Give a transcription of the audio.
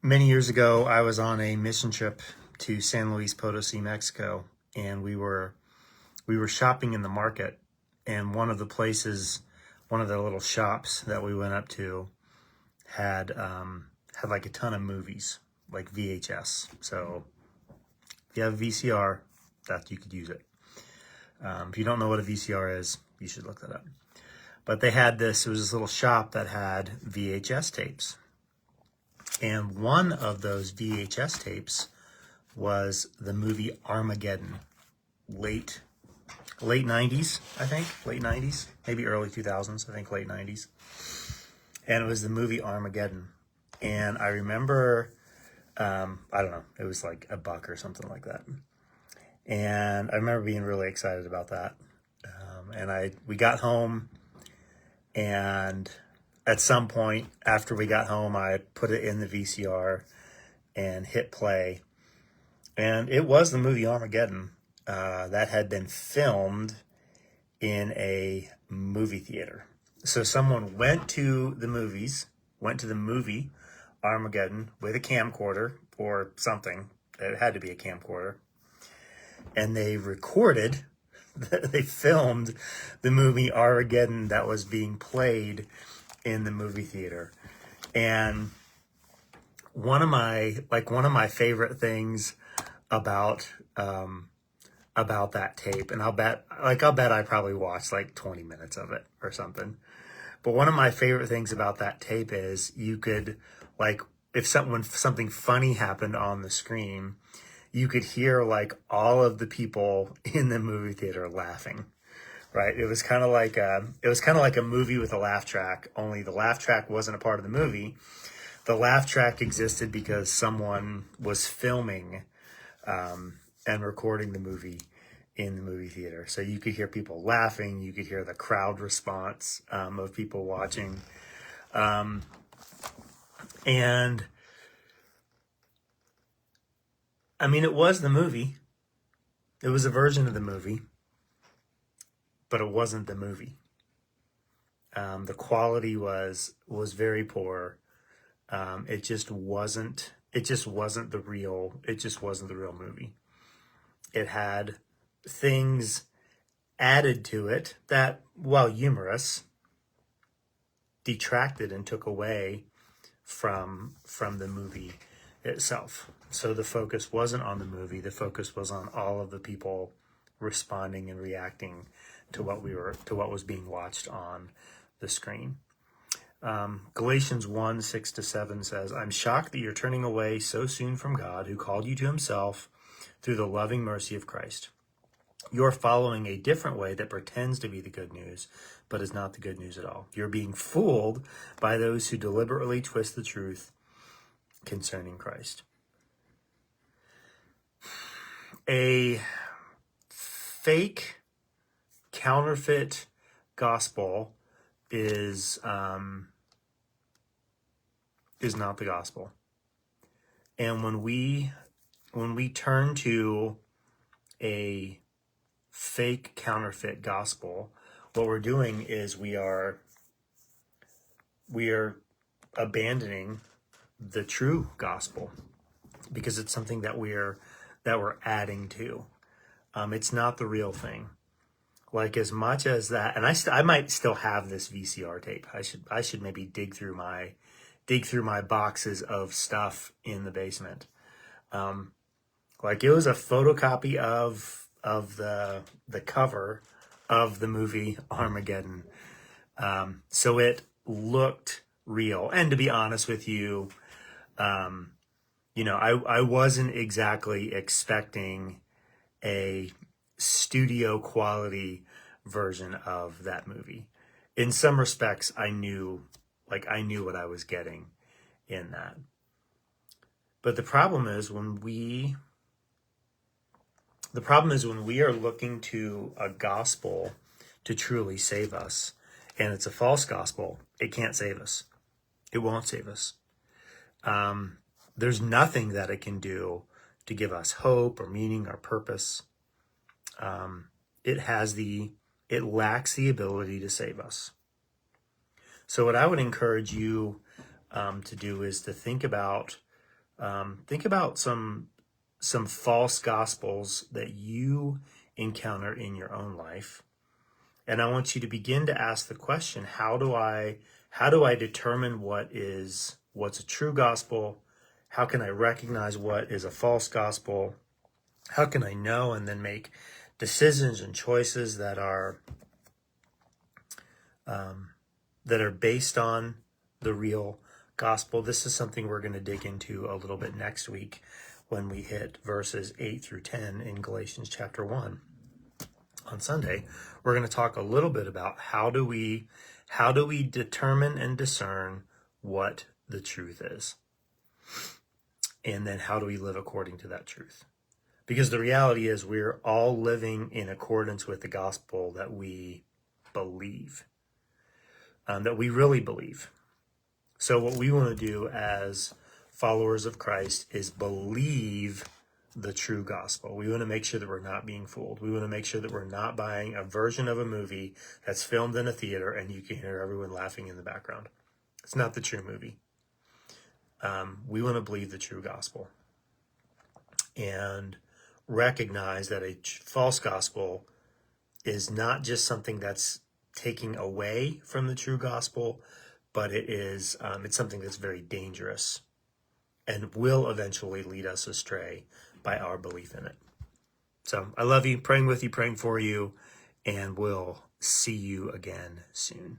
Many years ago, I was on a mission trip to San Luis Potosi, Mexico, and we were shopping in the market. And one of the little shops that we went up to had like a ton of movies, like VHS. So if you have a VCR, that you could use it. If you don't know what a VCR is, you should look that up. But they had this. It was this little shop that had VHS tapes. And one of those VHS tapes was the movie Armageddon, late 90s, I think, late 90s, maybe early 2000s, I think late 90s. And it was the movie Armageddon. And I remember, I don't know, it was like $1 or something like that. And I remember being really excited about that. We got home, and at some point after we got home, I put it in the VCR and hit play. And it was the movie Armageddon that had been filmed in a movie theater. So someone went to the movie Armageddon with a camcorder or something. It had to be a camcorder. And they they filmed the movie Armageddon that was being played in the movie theater. And one of my favorite things about that tape, and I'll bet I probably watched like 20 minutes of it or something. But one of my favorite things about that tape is you could, like, if something funny happened on the screen, you could hear like all of the people in the movie theater laughing. Right? It was kind of like a movie with a laugh track, only the laugh track wasn't a part of the movie. The laugh track existed because someone was filming and recording the movie in the movie theater. So you could hear people laughing, you could hear the crowd response of people watching. And I mean, it was the movie. It was a version of the movie, but it wasn't the movie. The quality was very poor. It just wasn't the real movie. It had things added to it that, while humorous, detracted and took away from the movie itself. So the focus wasn't on the movie. The focus was on all of the people responding and reacting to what was being watched on the screen. Galatians 1:6-7 says, "I'm shocked that you're turning away so soon from God, who called you to himself through the loving mercy of Christ. You're following a different way that pretends to be the good news, but is not the good news at all. You're being fooled by those who deliberately twist the truth concerning Christ." A fake, counterfeit gospel is not the gospel. And when we turn to a fake, counterfeit gospel, what we're doing is we are abandoning the true gospel, because it's something that we're adding to. It's not the real thing. Like, as much as that, and I might still have this VCR tape. I should maybe dig through my boxes of stuff in the basement. Like, it was a photocopy of the cover of the movie Armageddon. So it looked real. And to be honest with you, I wasn't exactly expecting a studio quality version of that movie. In some respects, I knew what I was getting in that. But the problem is when we are looking to a gospel to truly save us, and it's a false gospel, it can't save us. It won't save us. There's nothing that it can do to give us hope or meaning or purpose. It lacks the ability to save us. So what I would encourage you to do is to think about Think about some false gospels that you encounter in your own life. And I want you to begin to ask the question, how do I determine what's a true gospel? How can I recognize what is a false gospel? How can I know and then make decisions and choices that are based on the real gospel? This is something we're going to dig into a little bit next week when we hit verses 8 through 10 in Galatians chapter 1. On Sunday, we're going to talk a little bit about how do we determine and discern what the truth is, and then how do we live according to that truth. Because the reality is we're all living in accordance with the gospel that we believe, that we really believe. So what we want to do as followers of Christ is believe the true gospel. We want to make sure that we're not being fooled. We want to make sure that we're not buying a version of a movie that's filmed in a theater and you can hear everyone laughing in the background. It's not the true movie. We want to believe the true gospel and recognize that a false gospel is not just something that's taking away from the true gospel, but it's something that's very dangerous and will eventually lead us astray by our belief in it. So I love you, praying with you, praying for you, and we'll see you again soon.